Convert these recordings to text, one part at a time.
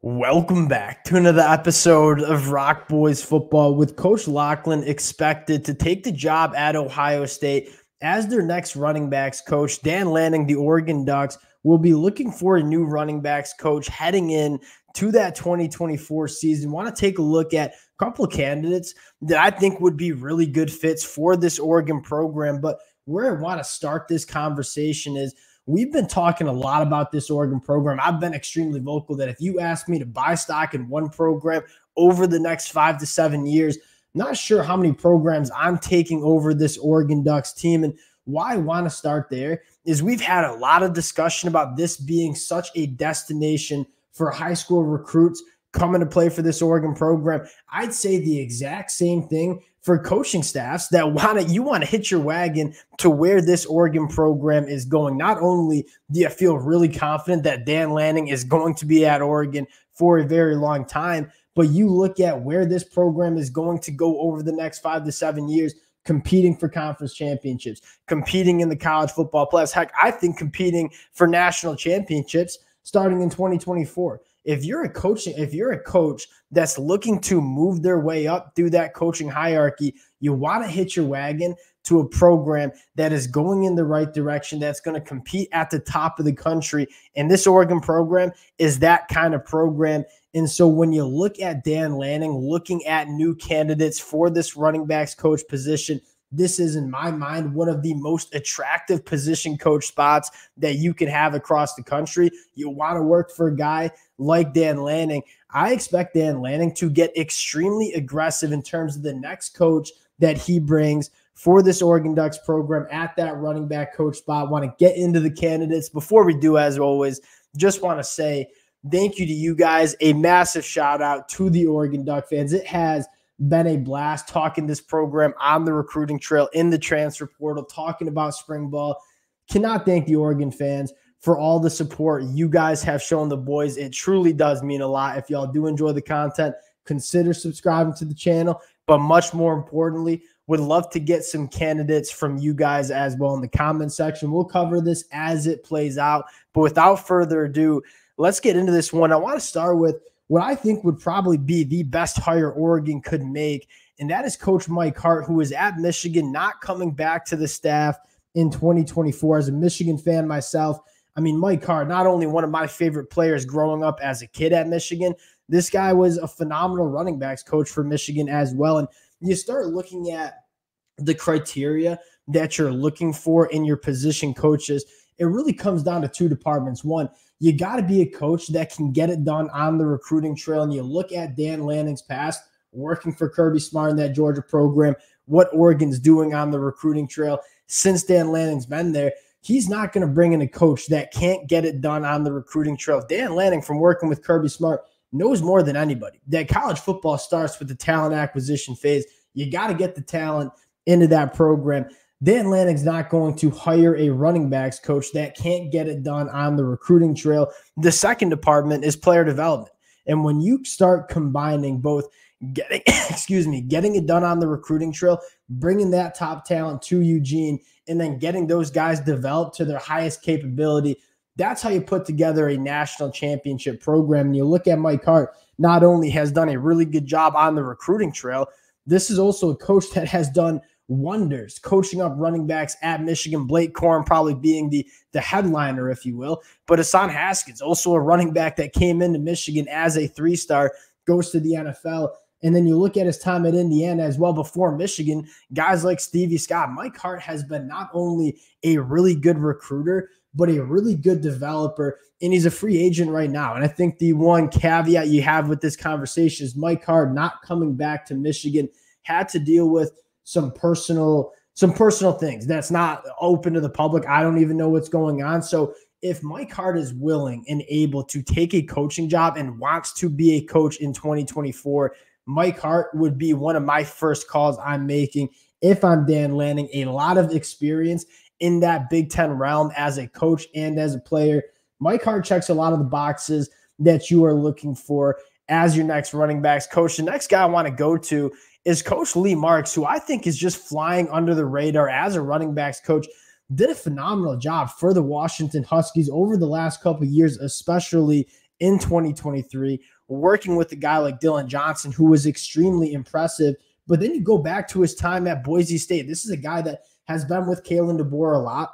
Welcome back to another episode of Rock Boys Football with Coach Locklyn expected to take the job at Ohio State as their next running backs coach. Dan Lanning, the Oregon Ducks, will be looking for a new running backs coach heading in to that 2024 season. Want to take a look at a couple of candidates that I think would be really good fits for this Oregon program. But where I want to start this conversation is we've been talking a lot about this Oregon program. I've been extremely vocal that if you ask me to buy stock in one program over the next 5 to 7 years, not sure how many programs I'm taking over this Oregon Ducks team. And why I want to start there is we've had a lot of discussion about this being such a destination for high school recruits coming to play for this Oregon program. I'd say the exact same thing for coaching staffs that you want to hitch your wagon to where this Oregon program is going. Not only do you feel really confident that Dan Lanning is going to be at Oregon for a very long time, but you look at where this program is going to go over the next 5 to 7 years, competing for conference championships, competing in the college football playoffs. Heck, I think competing for national championships starting in 2024. If you're a coach that's looking to move their way up through that coaching hierarchy, you want to hitch your wagon to a program that is going in the right direction, that's going to compete at the top of the country. And this Oregon program is that kind of program. And so when you look at Dan Lanning, looking at new candidates for this running backs coach position, this is, in my mind, one of the most attractive position coach spots that you can have across the country. You want to work for a guy like Dan Lanning. I expect Dan Lanning to get extremely aggressive in terms of the next coach that he brings for this Oregon Ducks program at that running back coach spot. Want to get into the candidates. Before we do, as always, just want to say thank you to you guys. A massive shout out to the Oregon Duck fans. It has been a blast talking this program on the recruiting trail, in the transfer portal, talking about spring ball. Cannot thank the Oregon fans for all the support you guys have shown the boys. It truly does mean a lot. If y'all do enjoy the content, consider subscribing to the channel. But much more importantly, would love to get some candidates from you guys as well in the comment section. We'll cover this as it plays out. But without further ado, let's get into this one. I want to start with what I think would probably be the best hire Oregon could make, and that is Coach Mike Hart, who is at Michigan, not coming back to the staff in 2024. As a Michigan fan myself, I mean, Mike Hart, not only one of my favorite players growing up as a kid at Michigan, this guy was a phenomenal running backs coach for Michigan as well. And you start looking at the criteria that you're looking for in your position coaches, it really comes down to two departments. One, you got to be a coach that can get it done on the recruiting trail. And you look at Dan Lanning's past, working for Kirby Smart in that Georgia program, what Oregon's doing on the recruiting trail since Dan Lanning's been there. He's not going to bring in a coach that can't get it done on the recruiting trail. Dan Lanning, from working with Kirby Smart, knows more than anybody that college football starts with the talent acquisition phase. You got to get the talent into that program. Dan Lanning's not going to hire a running backs coach that can't get it done on the recruiting trail. The second department is player development. And when you start combining both getting it done on the recruiting trail, bringing that top talent to Eugene, and then getting those guys developed to their highest capability, that's how you put together a national championship program. And you look at Mike Hart, not only has done a really good job on the recruiting trail, this is also a coach that has done wonders coaching up running backs at Michigan. Blake Corum probably being the headliner, if you will. But Hassan Haskins, also a running back that came into Michigan as a 3-star, goes to the NFL. And then you look at his time at Indiana as well before Michigan, guys like Stevie Scott. Mike Hart has been not only a really good recruiter, but a really good developer, and he's a free agent right now. And I think the one caveat you have with this conversation is Mike Hart not coming back to Michigan had to deal with some personal things that's not open to the public. I don't even know what's going on. So if Mike Hart is willing and able to take a coaching job and wants to be a coach in 2024, Mike Hart would be one of my first calls I'm making if I'm Dan Lanning. A lot of experience in that Big Ten realm as a coach and as a player. Mike Hart checks a lot of the boxes that you are looking for as your next running backs coach. The next guy I want to go to is Coach Lee Marks, who I think is just flying under the radar as a running backs coach. Did a phenomenal job for the Washington Huskies over the last couple of years, especially in 2023, working with a guy like Dylan Johnson, who was extremely impressive. But then you go back to his time at Boise State. This is a guy that has been with Kalen DeBoer a lot,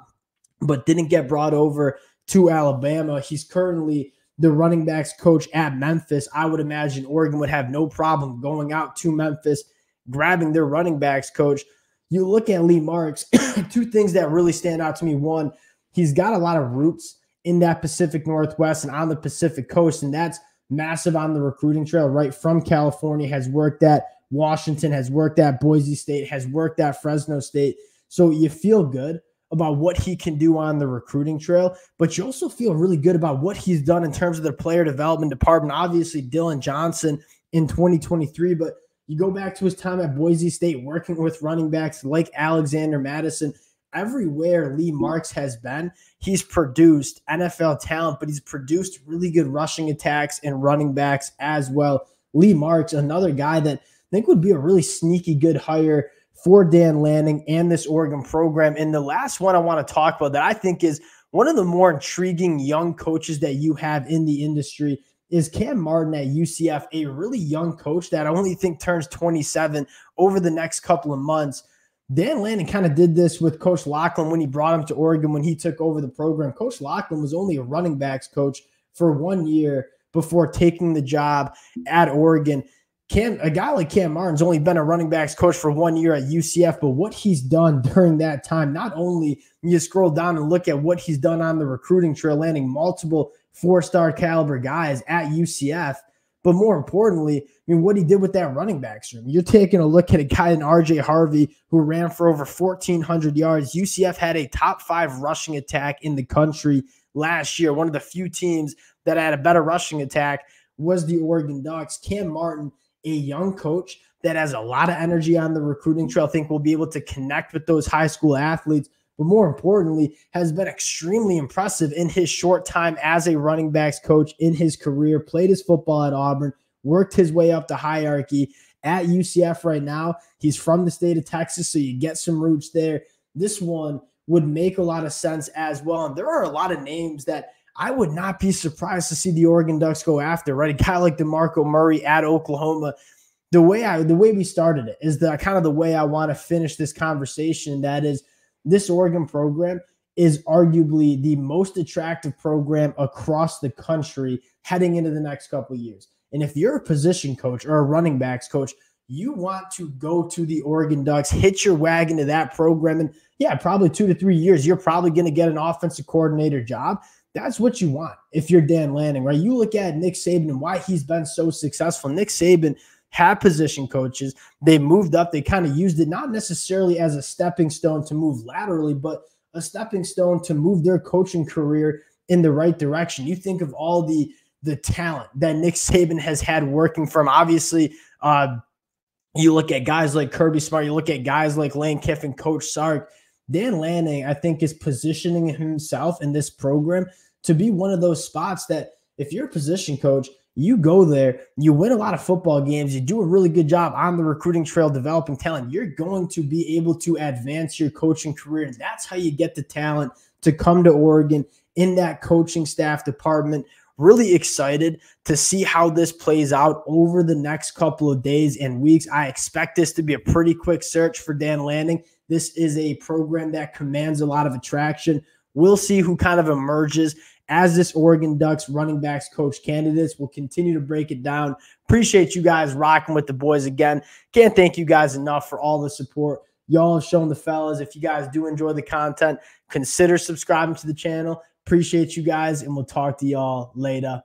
but didn't get brought over to Alabama. He's currently the running backs coach at Memphis. I would imagine Oregon would have no problem going out to Memphis, grabbing their running backs coach. You look at Lee Marks, two things that really stand out to me. One, he's got a lot of roots in that Pacific Northwest and on the Pacific Coast, and that's massive on the recruiting trail, right from California, has worked at Washington, has worked at Boise State, has worked at Fresno State. So you feel good about what he can do on the recruiting trail, but you also feel really good about what he's done in terms of the player development department. Obviously, Dylan Johnson in 2023, but you go back to his time at Boise State working with running backs like Alexander Madison. Everywhere Lee Marks has been, he's produced NFL talent, but he's produced really good rushing attacks and running backs as well. Lee Marks, another guy that I think would be a really sneaky good hire for Dan Lanning and this Oregon program. And the last one I want to talk about that I think is one of the more intriguing young coaches that you have in the industry is Cam Martin at UCF, a really young coach that I only think turns 27 over the next couple of months. Dan Lanning kind of did this with Coach Locklyn when he brought him to Oregon when he took over the program. Coach Locklyn was only a running backs coach for 1 year before taking the job at Oregon. A guy like Cam Martin's only been a running backs coach for 1 year at UCF, but what he's done during that time, not only you scroll down and look at what he's done on the recruiting trail, landing multiple four-star caliber guys at UCF, but more importantly, I mean, what he did with that running backs room. You're taking a look at a guy in RJ Harvey who ran for over 1,400 yards. UCF had a top 5 rushing attack in the country last year. One of the few teams that had a better rushing attack was the Oregon Ducks. Cam Martin, a young coach that has a lot of energy on the recruiting trail, I think will be able to connect with those high school athletes, but more importantly, has been extremely impressive in his short time as a running backs coach in his career, played his football at Auburn, worked his way up the hierarchy at UCF right now. He's from the state of Texas, so you get some roots there. This one would make a lot of sense as well. And there are a lot of names that I would not be surprised to see the Oregon Ducks go after, right? A guy like DeMarco Murray at Oklahoma. The way we started it is kind of the way I want to finish this conversation. That is, this Oregon program is arguably the most attractive program across the country heading into the next couple of years. And if you're a position coach or a running backs coach, you want to go to the Oregon Ducks, hitch your wagon to that program. And yeah, probably 2 to 3 years, you're probably going to get an offensive coordinator job. That's what you want if you're Dan Lanning, right? You look at Nick Saban and why he's been so successful. Nick Saban had position coaches. They moved up. They kind of used it not necessarily as a stepping stone to move laterally, but a stepping stone to move their coaching career in the right direction. You think of all the talent that Nick Saban has had working for him. Obviously, you look at guys like Kirby Smart. You look at guys like Lane Kiffin, Coach Sark. Dan Lanning, I think, is positioning himself in this program to be one of those spots that if you're a position coach, you go there, you win a lot of football games, you do a really good job on the recruiting trail developing talent, you're going to be able to advance your coaching career. And that's how you get the talent to come to Oregon in that coaching staff department. Really excited to see how this plays out over the next couple of days and weeks. I expect this to be a pretty quick search for Dan Lanning. This is a program that commands a lot of attraction. We'll see who kind of emerges as this Oregon Ducks running backs coach candidates. We'll continue to break it down. Appreciate you guys rocking with the boys again. Can't thank you guys enough for all the support y'all have shown the fellas. If you guys do enjoy the content, consider subscribing to the channel. Appreciate you guys, and we'll talk to y'all later.